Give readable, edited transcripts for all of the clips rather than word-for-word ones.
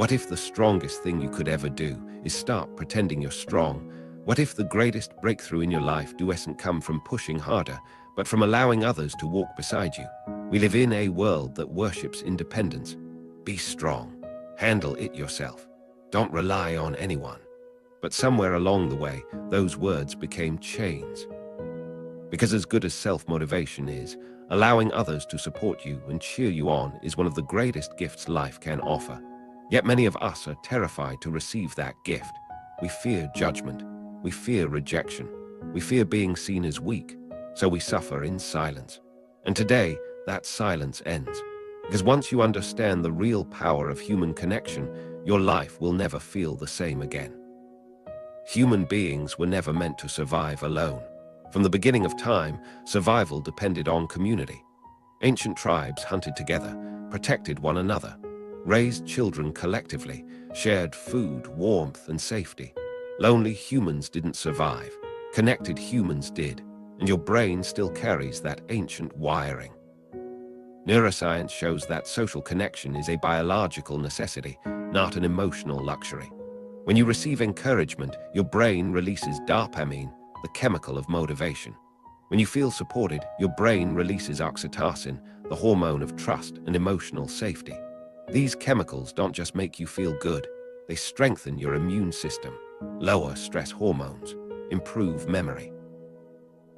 What if the strongest thing you could ever do is start pretending you're strong? What if the greatest breakthrough in your life doesn't come from pushing harder, but from allowing others to walk beside you? We live in a world that worships independence. Be strong. Handle it yourself. Don't rely on anyone. But somewhere along the way, those words became chains. Because as good as self-motivation is, allowing others to support you and cheer you on is one of the greatest gifts life can offer. Yet many of us are terrified to receive that gift. We fear judgment. We fear rejection. We fear being seen as weak, so we suffer in silence. And today, that silence ends. Because once you understand the real power of human connection, your life will never feel the same again. Human beings were never meant to survive alone. From the beginning of time, survival depended on community. Ancient tribes hunted together, protected one another, raised children collectively, shared food, warmth, and safety. Lonely humans didn't survive. Connected humans did, and your brain still carries that ancient wiring. Neuroscience shows that social connection is a biological necessity, not an emotional luxury. When you receive encouragement, your brain releases dopamine, the chemical of motivation. When you feel supported, your brain releases oxytocin, the hormone of trust and emotional safety. These chemicals don't just make you feel good, they strengthen your immune system, lower stress hormones, improve memory,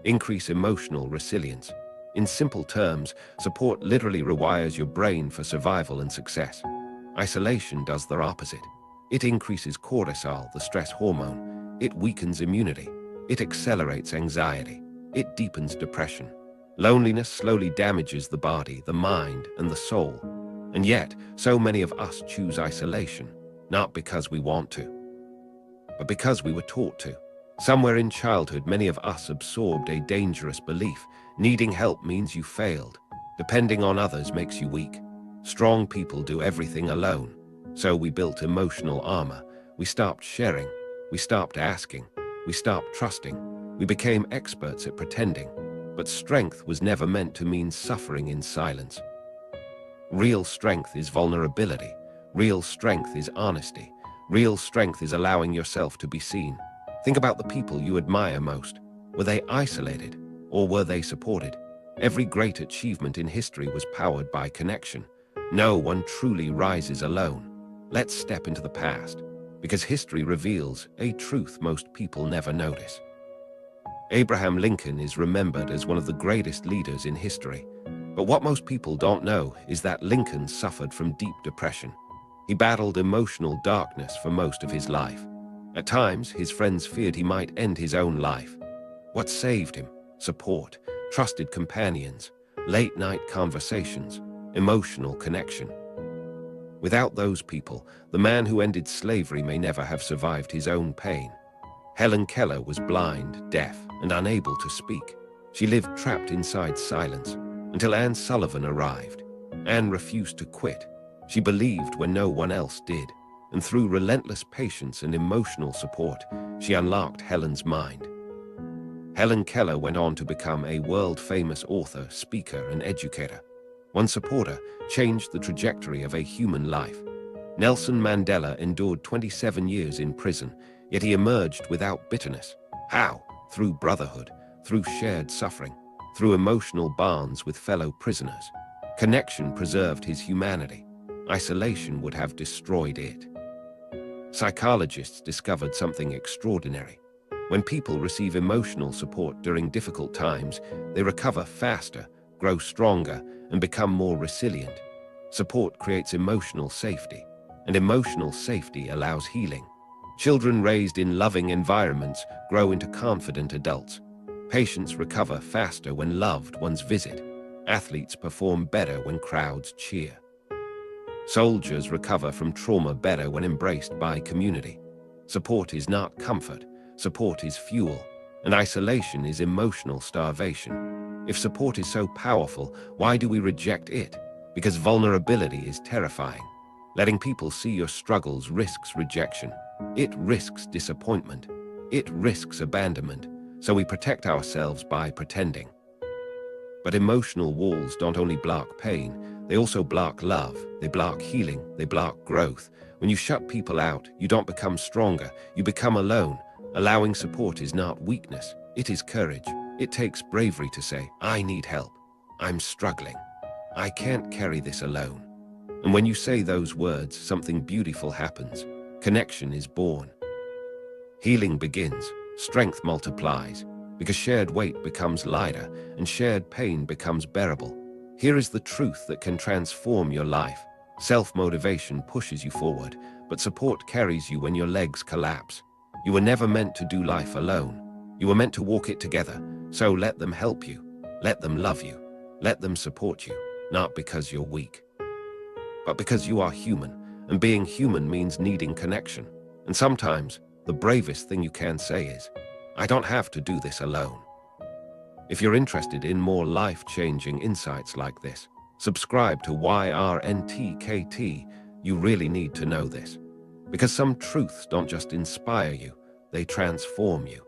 increase emotional resilience. In simple terms, support literally rewires your brain for survival and success. Isolation does the opposite. It increases cortisol, the stress hormone. It weakens immunity. It accelerates anxiety. It deepens depression. Loneliness slowly damages the body, the mind, and the soul. And yet, so many of us choose isolation, not because we want to, but because we were taught to. Somewhere in childhood, many of us absorbed a dangerous belief. Needing help means you failed. Depending on others makes you weak. Strong people do everything alone. So we built emotional armor. We stopped sharing. We stopped asking. We stopped trusting. We became experts at pretending. But strength was never meant to mean suffering in silence. Real strength is vulnerability. Real strength is honesty. Real strength is allowing yourself to be seen. Think about the people you admire most. Were they isolated, or were they supported? Every great achievement in history was powered by connection. No one truly rises alone. Let's step into the past, because history reveals a truth most people never notice. Abraham Lincoln is remembered as one of the greatest leaders in history. But what most people don't know is that Lincoln suffered from deep depression. He battled emotional darkness for most of his life. At times, his friends feared he might end his own life. What saved him? Support, trusted companions, late-night conversations, emotional connection. Without those people, the man who ended slavery may never have survived his own pain. Helen Keller was blind, deaf, and unable to speak. She lived trapped inside silence until Anne Sullivan arrived. Anne refused to quit. She believed when no one else did, and through relentless patience and emotional support, she unlocked Helen's mind. Helen Keller went on to become a world-famous author, speaker, and educator. One supporter changed the trajectory of a human life. Nelson Mandela endured 27 years in prison, yet he emerged without bitterness. How? Through brotherhood, through shared suffering, through emotional bonds with fellow prisoners. Connection preserved his humanity. Isolation would have destroyed it. Psychologists discovered something extraordinary. When people receive emotional support during difficult times, they recover faster, grow stronger, and become more resilient. Support creates emotional safety, and emotional safety allows healing. Children raised in loving environments grow into confident adults. Patients recover faster when loved ones visit. Athletes perform better when crowds cheer. Soldiers recover from trauma better when embraced by community. Support is not comfort, support is fuel, and isolation is emotional starvation. If support is so powerful, why do we reject it? Because vulnerability is terrifying. Letting people see your struggles risks rejection. It risks disappointment. It risks abandonment. So we protect ourselves by pretending. But emotional walls don't only block pain, they also block love, they block healing, they block growth. When you shut people out, you don't become stronger, you become alone. Allowing support is not weakness, it is courage. It takes bravery to say, I need help. I'm struggling. I can't carry this alone. And when you say those words, something beautiful happens. Connection is born. Healing begins. Strength multiplies. Because shared weight becomes lighter and shared pain becomes bearable. Here is the truth that can transform your life. Self-motivation pushes you forward, but support carries you when your legs collapse. You were never meant to do life alone. You were meant to walk it together. So let them help you. Let them love you. Let them support you, not because you're weak, but because you are human, and being human means needing connection. And sometimes, the bravest thing you can say is, I don't have to do this alone. If you're interested in more life-changing insights like this, subscribe to YRNTKT. You really need to know this. Because some truths don't just inspire you, they transform you.